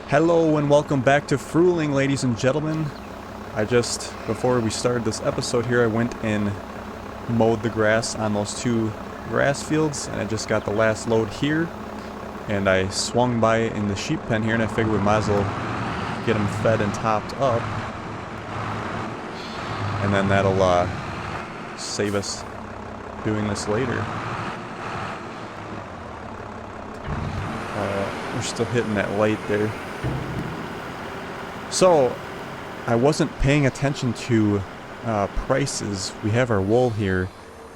Hello and welcome back to Frühling, ladies and gentlemen. Before we started this episode here, I went and mowed the grass on those two grass fields, and I just got the last load here. And I swung by in the sheep pen here, and I figured we might as well get them fed and topped up. And then that'll save us doing this later. We're still hitting that light there. So, I wasn't paying attention to prices. We have our wool here,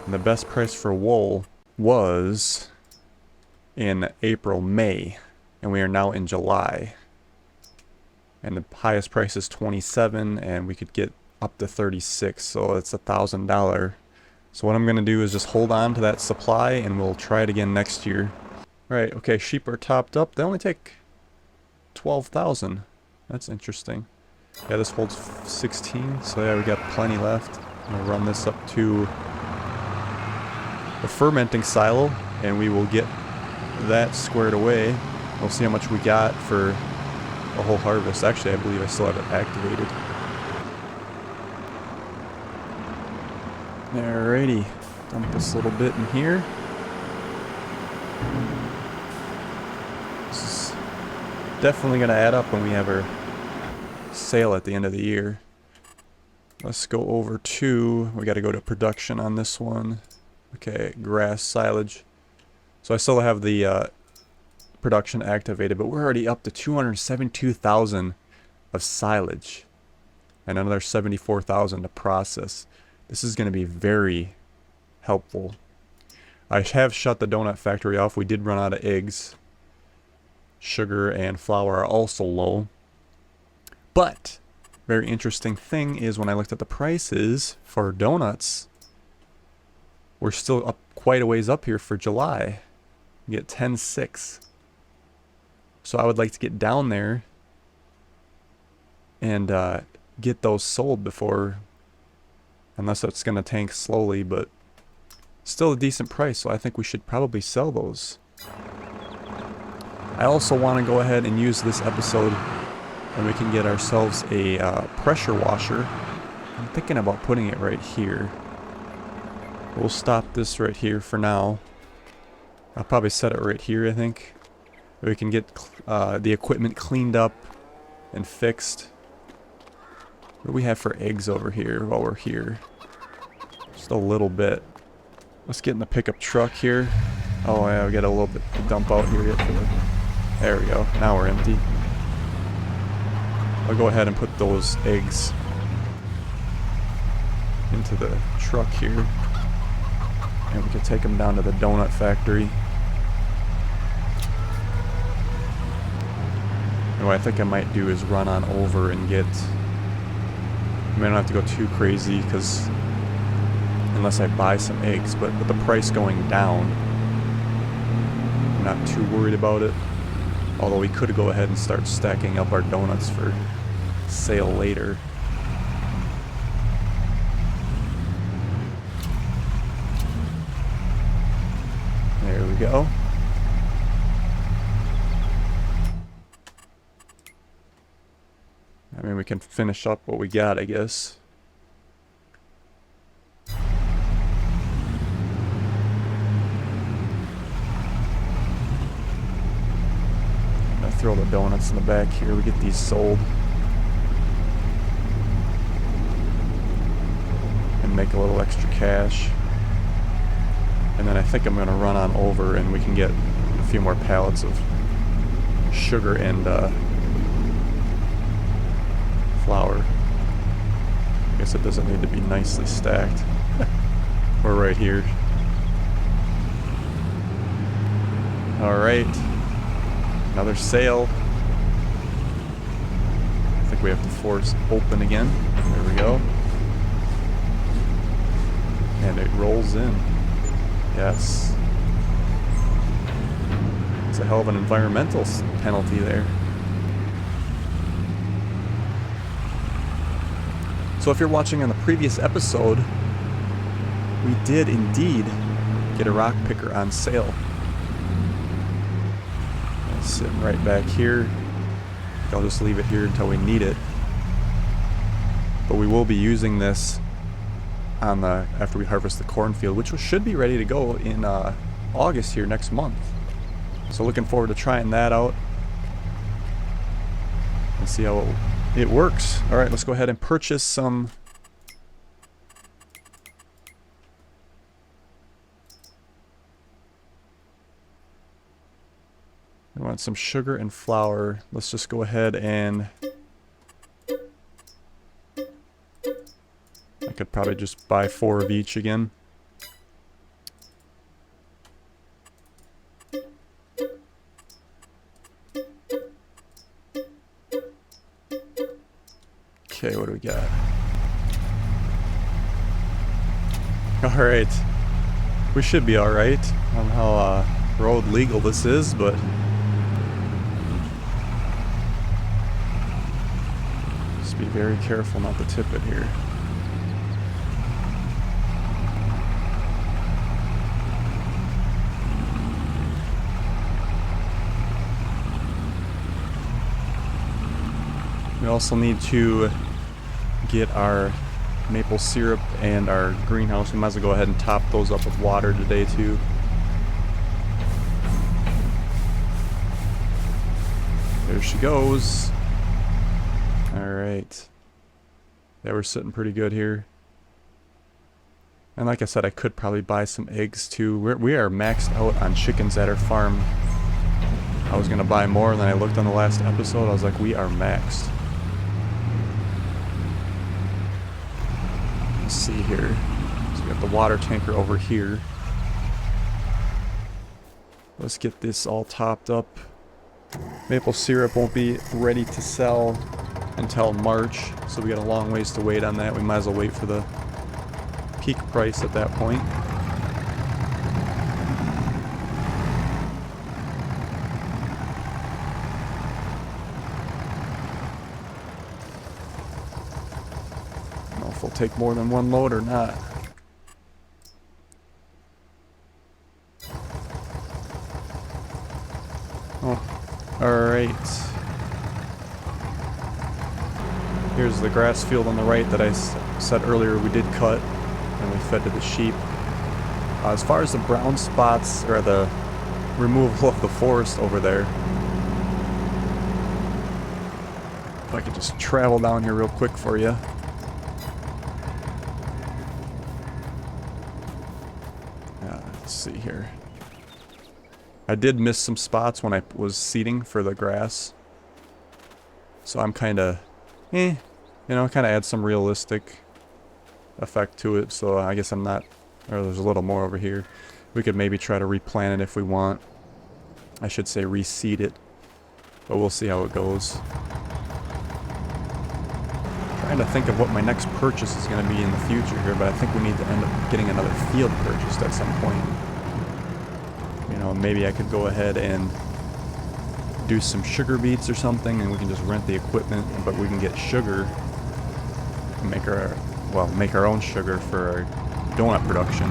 and the best price for wool was in April, May, and we are now in July. And the highest price is $27, and we could get up to $36, so it's $1,000. So what I'm going to do is just hold on to that supply, and we'll try it again next year. Right, okay, sheep are topped up. They only take 12,000. That's interesting. Yeah, this holds 16, so yeah, we got plenty left. I'm gonna run this up to the fermenting silo, and we will get that squared away. We'll see how much we got for a whole harvest. Actually, I believe I still have it activated. Alrighty, dump this little bit in here. This is definitely going to add up when we have our sale at the end of the year. Let's go over to, we got to go to production on this one. Okay, grass silage. So I still have the production activated, but we're already up to 272,000 of silage and another 74,000 to process. This is going to be very helpful. I have shut the donut factory off. We did run out of eggs. Sugar and flour are also low. But, very interesting thing is when I looked at the prices for donuts, we're still up quite a ways up here for July. We get 10.6. So I would like to get down there and get those sold before, unless it's going to tank slowly, but still a decent price, so I think we should probably sell those. I also want to go ahead and use this episode and we can get ourselves a pressure washer. I'm thinking about putting it right here. We'll stop this right here for now. I'll probably set it right here, I think. We can get the equipment cleaned up and fixed. What do we have for eggs over here while we're here? Just a little bit. Let's get in the pickup truck here. Oh yeah, we got a little bit to dump out here yet for the... There we go. Now we're empty. I'll go ahead and put those eggs into the truck here. And we can take them down to the donut factory. And what I think I might do is run on over and get... I mean, I don't have to go too crazy because... unless I buy some eggs, but with the price going down, I'm not too worried about it. Although we could go ahead and start stacking up our donuts for sale later. There we go. I mean, we can finish up what we got, I guess. Throw the donuts in the back here. We get these sold and make a little extra cash. And then I think I'm going to run on over and we can get a few more pallets of sugar and flour. I guess it doesn't need to be nicely stacked. We're right here. Alright. Another sale. I think we have to force open again. There we go. And it rolls in. Yes. It's a hell of an environmental penalty there. So if you're watching on the previous episode, we did indeed get a rock picker on sale. Sitting right back here. think I'll just leave it here until we need it. But we will be using this on the after we harvest the cornfield, which should be ready to go in August here next month. So looking forward to trying that out and see how it works. All right, let's go ahead and purchase some. We want some sugar and flour. Let's just go ahead and I could probably just buy 4 of each again. Okay, what do we got? Alright. We should be alright. I don't know how road legal this is, but just be very careful not to tip it here. We also need to get our maple syrup and our greenhouse. We might as well go ahead and top those up with water today too. There she goes. Alright. Yeah, we're sitting pretty good here. And like I said, I could probably buy some eggs too. We are maxed out on chickens at our farm. I was going to buy more, and then I looked on the last episode. I was like, we are maxed. Let's see here. So we got the water tanker over here. Let's get this all topped up. Maple syrup won't be ready to sell until March, so we got a long ways to wait on that. We might as well wait for the peak price at that point. I don't know if we'll take more than one load or not. Oh, alright. Here's the grass field on the right that I said earlier we did cut and we fed to the sheep. As far as the brown spots, or the removal of the forest over there, if I could just travel down here real quick for you. Let's see here. I did miss some spots when I was seeding for the grass. So I'm kind of, you know, kind of add some realistic effect to it. So I guess I'm not, or there's a little more over here. We could maybe try to replant it if we want. I should say reseed it. But we'll see how it goes. Trying to think of what my next purchase is going to be in the future here, but I think we need to end up getting another field purchased at some point. You know, maybe I could go ahead and do some sugar beets or something, and we can just rent the equipment, but we can get sugar and make our own sugar for our donut production.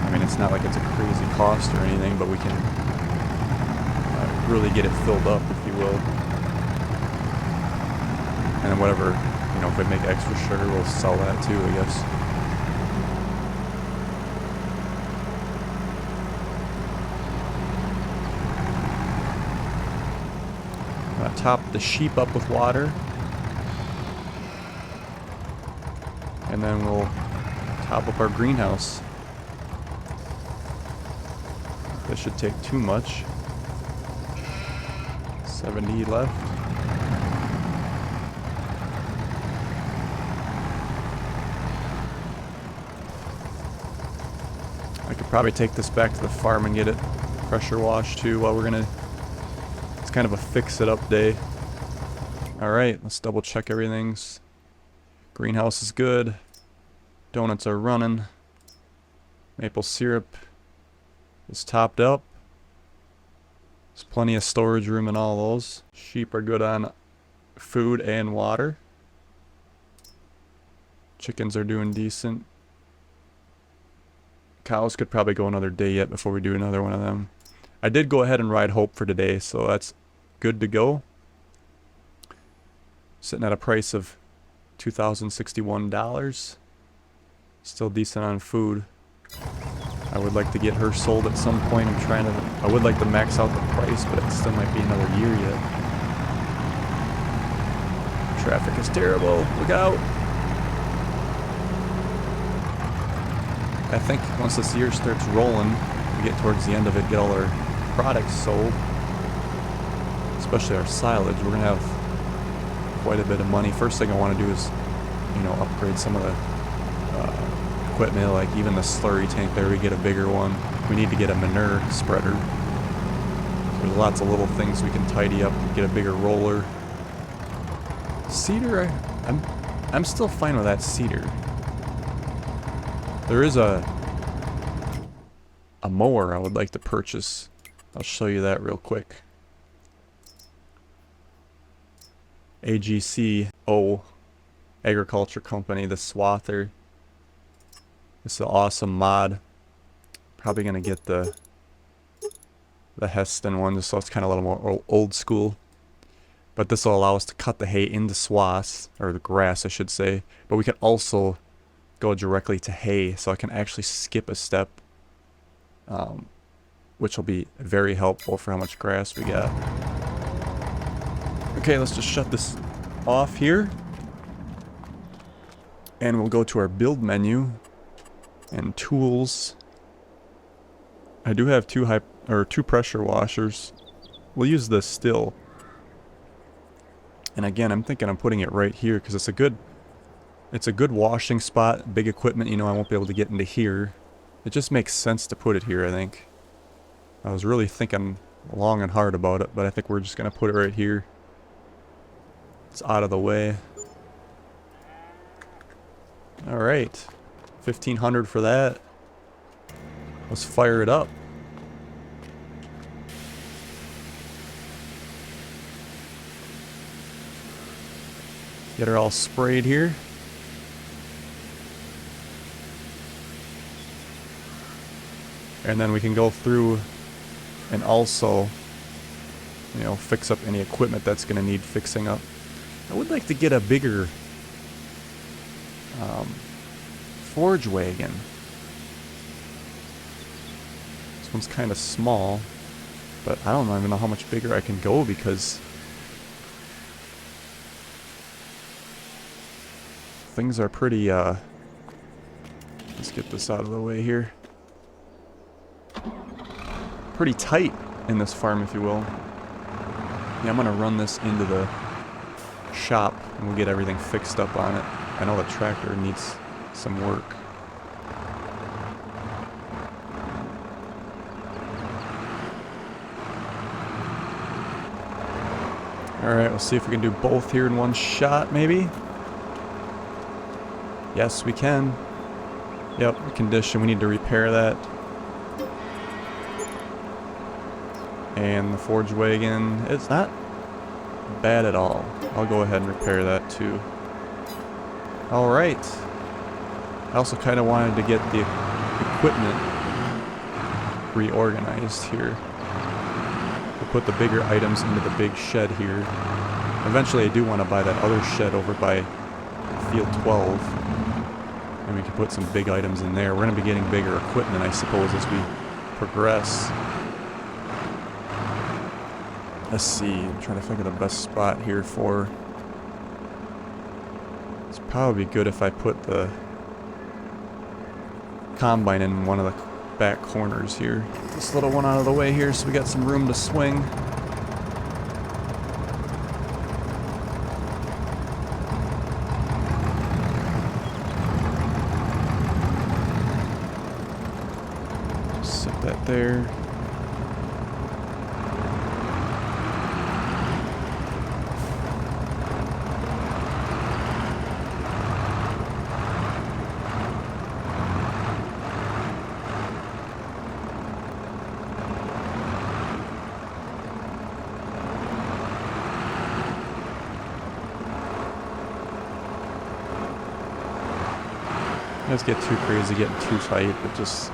I mean, it's not like it's a crazy cost or anything, but we can really get it filled up, if you will. And then whatever, you know, if we make extra sugar, we'll sell that too, I guess. I'm gonna top the sheep up with water. And then we'll top up our greenhouse. That should take too much. 70 left. I could probably take this back to the farm and get it pressure washed too while we're gonna, it's kind of a fix it up day. Alright, let's double check everything's. Greenhouse is good. Donuts are running. Maple syrup is topped up. There's plenty of storage room in all those. Sheep are good on food and water. Chickens are doing decent. Cows could probably go another day yet before we do another one of them. I did go ahead and ride Hope for today, so that's good to go. Sitting at a price of $2,061. Still decent on food. I would like to get her sold at some point. I would like to max out the price, but it still might be another year yet. Traffic is terrible. Look out. I think once this year starts rolling, we get towards the end of it, get all our products sold, especially our silage, we're going to have quite a bit of money. First thing I want to do is, upgrade some of the equipment, like even the slurry tank there, we get a bigger one. We need to get a manure spreader. There's lots of little things we can tidy up, get a bigger roller. Cedar, I'm still fine with that cedar. There is a mower I would like to purchase. I'll show you that real quick. AGCO Agriculture Company, the swather. This is an awesome mod. Probably gonna get the Heston one, just so it's kind of a little more old school. But this will allow us to cut the hay into swaths, or the grass I should say. But we can also go directly to hay, so I can actually skip a step, which will be very helpful for how much grass we got. Okay, let's just shut this off here. And we'll go to our build menu and tools. I do have two pressure washers. We'll use this still. And again, I'm thinking I'm putting it right here because it's a good washing spot. Big equipment, I won't be able to get into here. It just makes sense to put it here, I think. I was really thinking long and hard about it, but I think we're just gonna put it right here. It's out of the way. Alright. 1,500 for that. Let's fire it up. Get her all sprayed here. And then we can go through and also, fix up any equipment that's going to need fixing up. I would like to get a bigger forge wagon. This one's kind of small, but I don't even know how much bigger I can go because things are pretty, let's get this out of the way here. Pretty tight in this farm, if you will. Yeah, I'm gonna run this into the shop and we'll get everything fixed up on it. I know the tractor needs some work. Alright, we'll see if we can do both here in one shot, maybe. Yes, we can. Yep, condition, we need to repair that. And the forge wagon, it's not bad at all. I'll go ahead and repair that too. Alright. I also kind of wanted to get the equipment reorganized here. We'll put the bigger items into the big shed here. Eventually I do want to buy that other shed over by field 12. And we can put some big items in there. We're going to be getting bigger equipment, I suppose, as we progress. Let's see, I'm trying to think of the best spot here for... It's probably good if I put the combine in one of the back corners here. Get this little one out of the way here so we got some room to swing. Set that there. Let's get too crazy, getting too tight, but just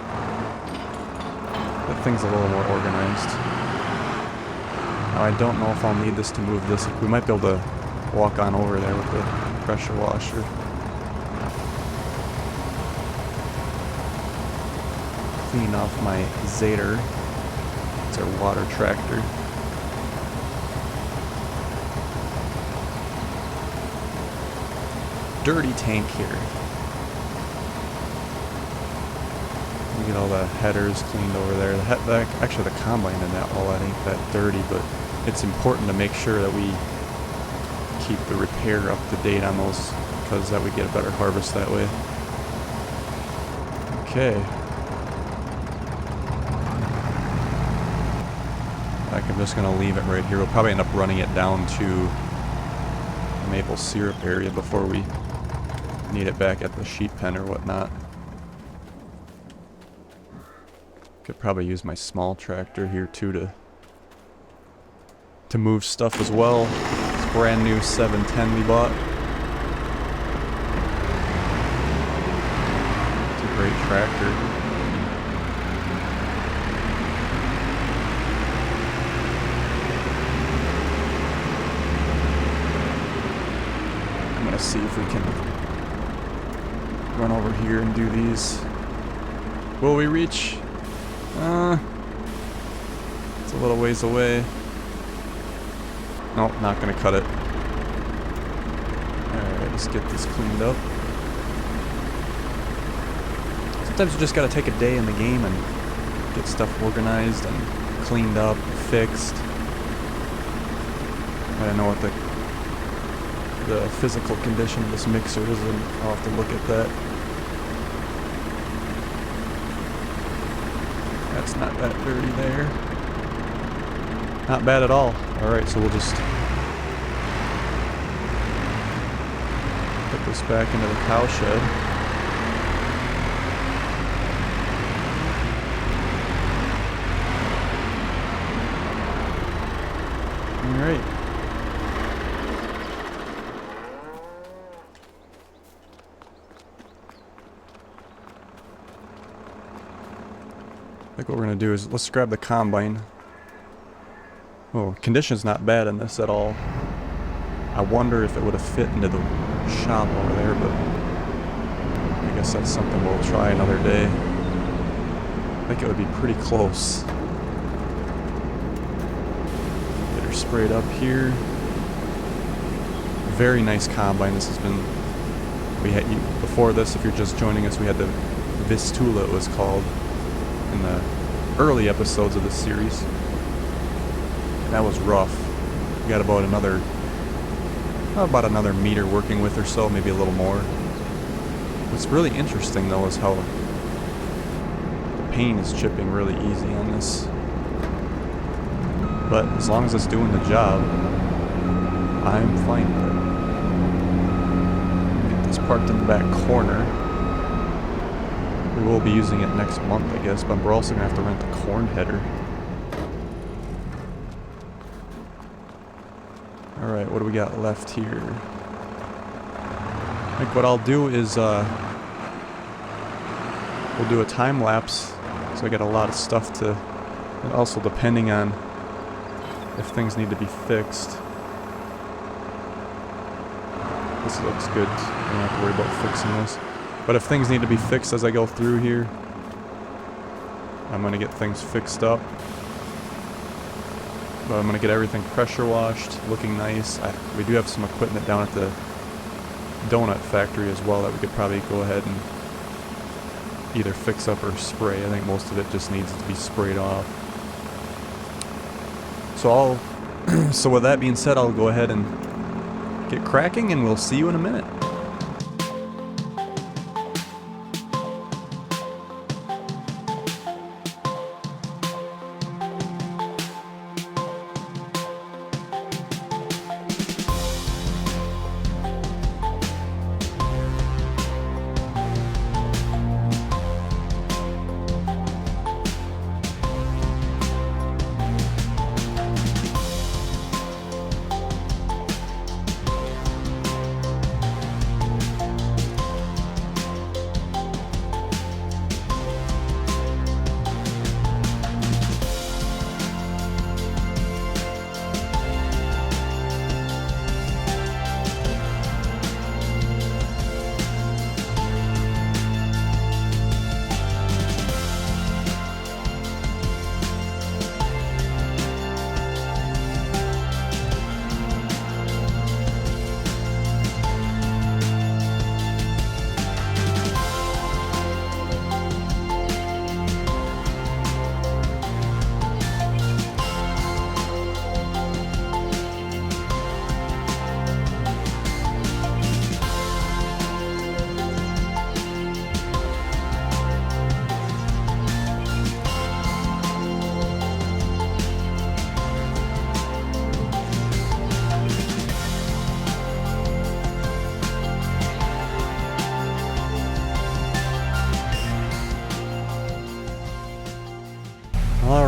that thing's a little more organized. Now I don't know if I'll need this to move this. We might be able to walk on over there with the pressure washer. Clean off my Zader. It's our water tractor. Dirty tank here. We get all the headers cleaned over there. Actually, the combine and all that ain't that dirty, but it's important to make sure that we keep the repair up to date on those, because that we get a better harvest that way. Okay. I'm just going to leave it right here. We'll probably end up running it down to the maple syrup area before we need it back at the sheep pen or whatnot. Could probably use my small tractor here too to move stuff as well. It's brand new 710 we bought. It's a great tractor. See if we can run over here and do these. Will we reach? It's a little ways away. Nope, not gonna cut it. Alright, let's get this cleaned up. Sometimes you just gotta take a day in the game and get stuff organized and cleaned up, fixed. I don't know what the physical condition of this mixer is, and I'll have to look at that. That's not that dirty there. Not bad at all. Alright, so we'll just put this back into the cow shed. Alright. I think what we're going to do is let's grab the combine. Oh, condition's not bad in this at all. I wonder if it would have fit into the shop over there, but I guess that's something we'll try another day. I think it would be pretty close. Get her sprayed up here. Very nice combine. This has been, before this, if you're just joining us, we had the Vistula, it was called, in the early episodes of this series. That was rough. We got about another meter working with or so, maybe a little more. What's really interesting though is how the paint is chipping really easy on this. But as long as it's doing the job, I'm fine with it. Get this parked in the back corner. We will be using it next month, I guess, but we're also going to have to rent the corn header. Alright, what do we got left here? I think what I'll do is, we'll do a time lapse, so I got a lot of stuff to, and also depending on if things need to be fixed. This looks good, I don't have to worry about fixing this. But if things need to be fixed as I go through here, I'm going to get things fixed up. But I'm going to get everything pressure washed, looking nice. We do have some equipment down at the donut factory as well that we could probably go ahead and either fix up or spray. I think most of it just needs to be sprayed off. So so with that being said, I'll go ahead and get cracking, and we'll see you in a minute.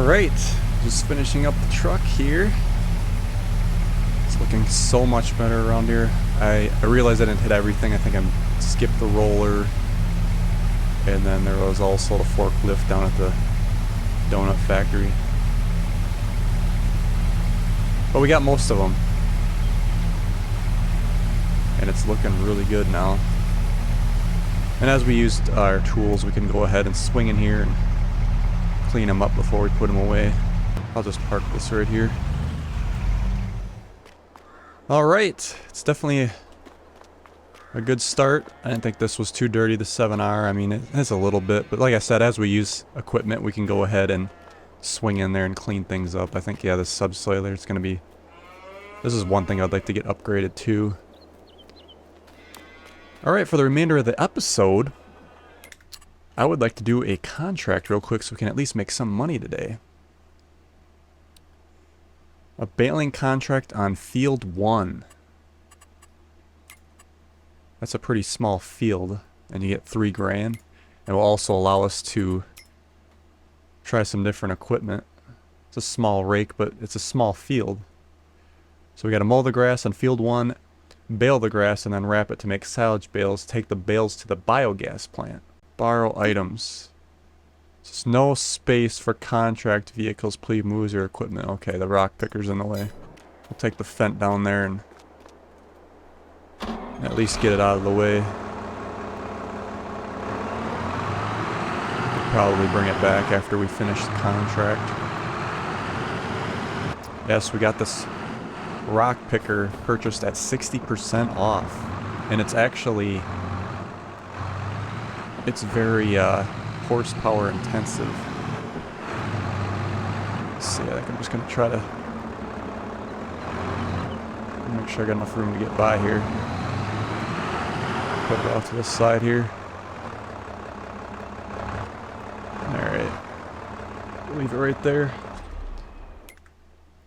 Alright, just finishing up the truck here. It's looking so much better around here. I realized I didn't hit everything. I think I skipped the roller. And then there was also the forklift down at the donut factory. But we got most of them. And it's looking really good now. And as we used our tools, we can go ahead and swing in here and clean them up before we put them away. I'll just park this right here. Alright, it's definitely a good start. I didn't think this was too dirty, the 7R. I mean, it has a little bit, but like I said, as we use equipment, we can go ahead and swing in there and clean things up. I think, yeah, this subsoiler is going to be... This is one thing I'd like to get upgraded to. Alright, for the remainder of the episode, I would like to do a contract real quick so we can at least make some money today. A baling contract on field 1. That's a pretty small field, and you get 3 grand. It will also allow us to try some different equipment. It's a small rake, but it's a small field. So we got to mow the grass on field 1, bale the grass, and then wrap it to make silage bales. Take the bales to the biogas plant. Borrow items. There's no space for contract vehicles. Please move your equipment. Okay, the rock picker's in the way. We'll take the fent down there and at least get it out of the way. Could probably bring it back after we finish the contract. Yes, we got this rock picker purchased at 60% off. And it's actually... It's very horsepower intensive. Let's see, I think I'm just going to try to make sure I got enough room to get by here. Put it off to the side here. Alright. Leave it right there.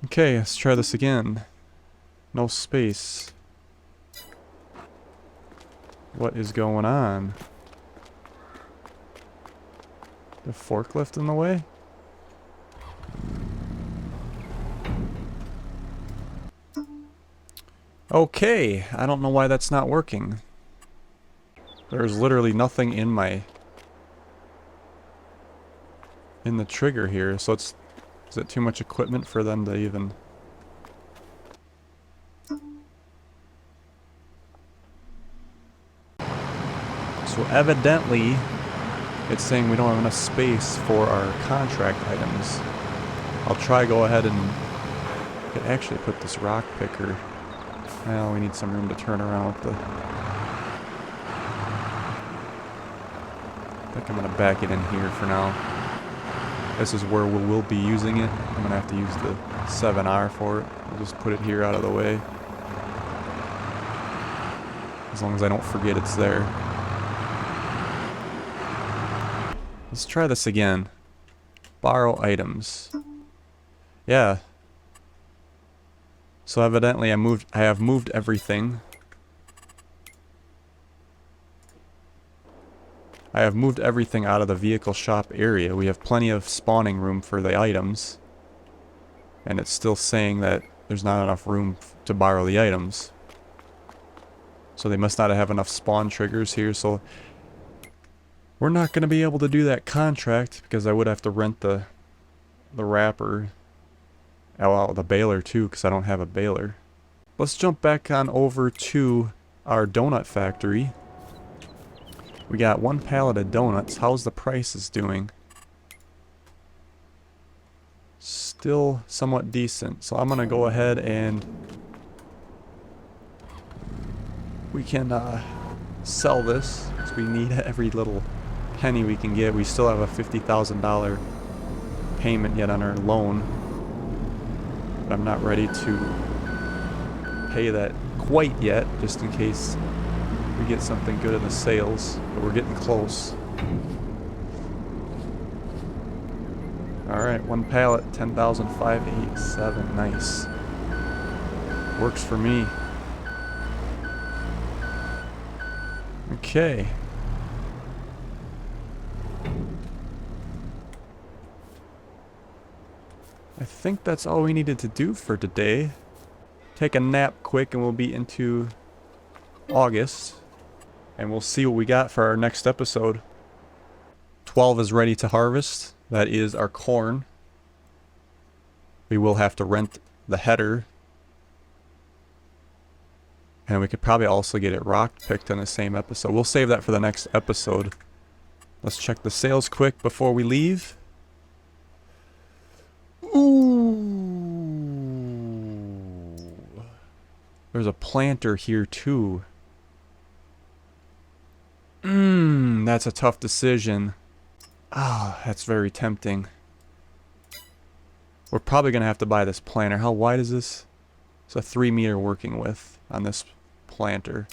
Okay, let's try this again. No space. What is going on? The forklift in the way? Okay, I don't know why that's not working. There's literally nothing in the trigger here, so is it too much equipment for them to even... So evidently, it's saying we don't have enough space for our contract items. I'll try go ahead and I could actually put this rock picker. Well, we need some room to turn around with the... I think I'm going to back it in here for now. This is where we will be using it. I'm going to have to use the 7R for it. I'll just put it here out of the way. As long as I don't forget it's there. Let's try this again. Borrow items. Yeah. So evidently I have moved everything. I have moved everything out of the vehicle shop area. We have plenty of spawning room for the items. And it's still saying that there's not enough room to borrow the items. So they must not have enough spawn triggers here, so... We're not going to be able to do that contract because I would have to rent the wrapper. Oh, well, the baler too, because I don't have a baler. Let's jump back on over to our donut factory. We got 1 pallet of donuts. How's the prices doing? Still somewhat decent. So I'm going to go ahead and we can sell this because we need every little penny we can get. We still have a $50,000 payment yet on our loan, but I'm not ready to pay that quite yet, just in case we get something good in the sales, but we're getting close. Alright, 1 pallet, 10,587. Nice. Works for me. Okay. think that's all we needed to do for today. Take a nap quick and we'll be into August. And we'll see what we got for our next episode. 12 is ready to harvest. That is our corn. We will have to rent the header. And we could probably also get it rock picked in the same episode. We'll save that for the next episode. Let's check the sales quick before we leave. Ooh. There's a planter here too. That's a tough decision. Ah, that's very tempting. We're probably going to have to buy this planter. How wide is this? It's a 3 meter working width on this planter.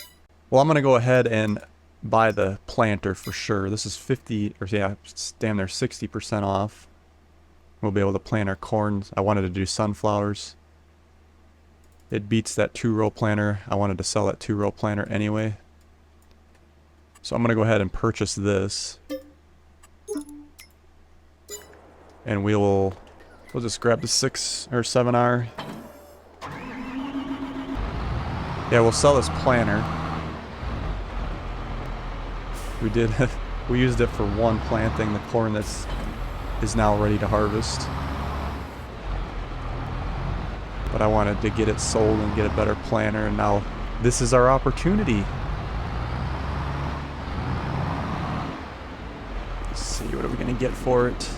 Well, I'm going to go ahead and buy the planter for sure. This is 50, or yeah, it's damn near 60% off. We'll be able to plant our corn. I wanted to do sunflowers. It beats that 2-row planter. I wanted to sell that 2-row planter anyway. So I'm going to go ahead and purchase this. And we'll just grab the 6 or 7R. Yeah, we'll sell this planter. We did, we used it for one planting the corn that's is now ready to harvest. But I wanted to get it sold and get a better planter, and now this is our opportunity. Let's see, what are we gonna get for it?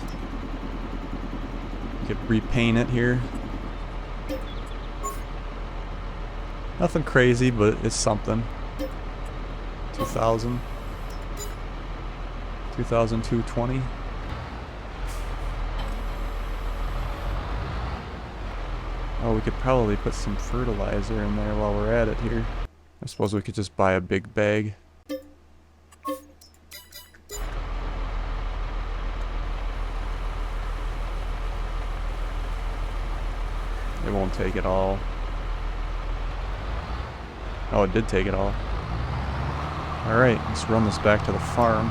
We could repaint it here. Nothing crazy, but it's something. 2,000. 2,220. Oh, we could probably put some fertilizer in there while we're at it here. I suppose we could just buy a big bag. It won't take it all. Oh, it did take it all. Alright, let's run this back to the farm.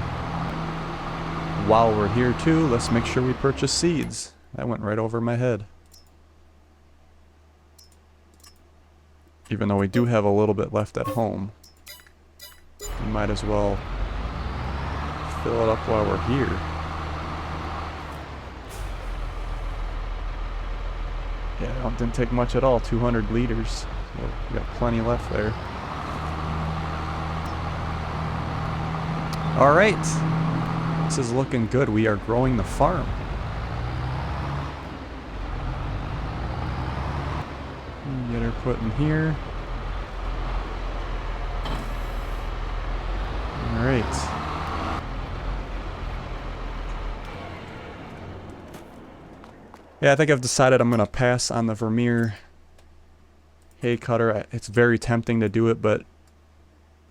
While we're here too, let's make sure we purchase seeds. That went right over my head. Even though we do have a little bit left at home, we might as well fill it up while we're here. Yeah, it didn't take much at all, 200 liters. So we got plenty left there. Alright, this is looking good. We are growing the farm. Get her put in here. Alright. Yeah, I think I've decided I'm going to pass on the Vermeer hay cutter. It's very tempting to do it, but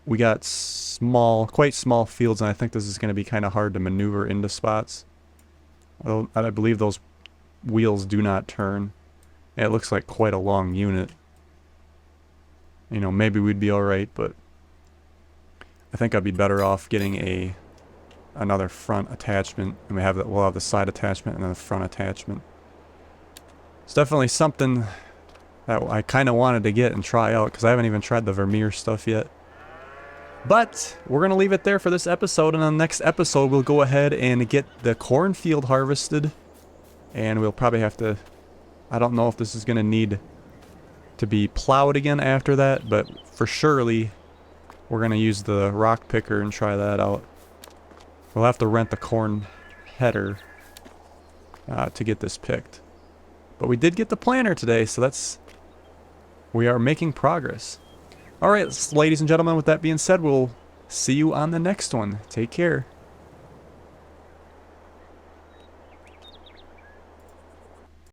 we got quite small fields, and I think this is going to be kind of hard to maneuver into spots. I believe those wheels do not turn. It looks like quite a long unit. You know, maybe we'd be alright, but I think I'd be better off getting another front attachment, and we'll have the side attachment and then the front attachment. It's definitely something that I kind of wanted to get and try out, because I haven't even tried the Vermeer stuff yet. But we're going to leave it there for this episode, and on the next episode we'll go ahead and get the cornfield harvested, and we'll probably have to, I don't know if this is going to need to be plowed again after that, but for surely we're going to use the rock picker and try that out. We'll have to rent the corn header to get this picked. But we did get the planter today, so we are making progress. Alright, ladies and gentlemen, with that being said, we'll see you on the next one. Take care.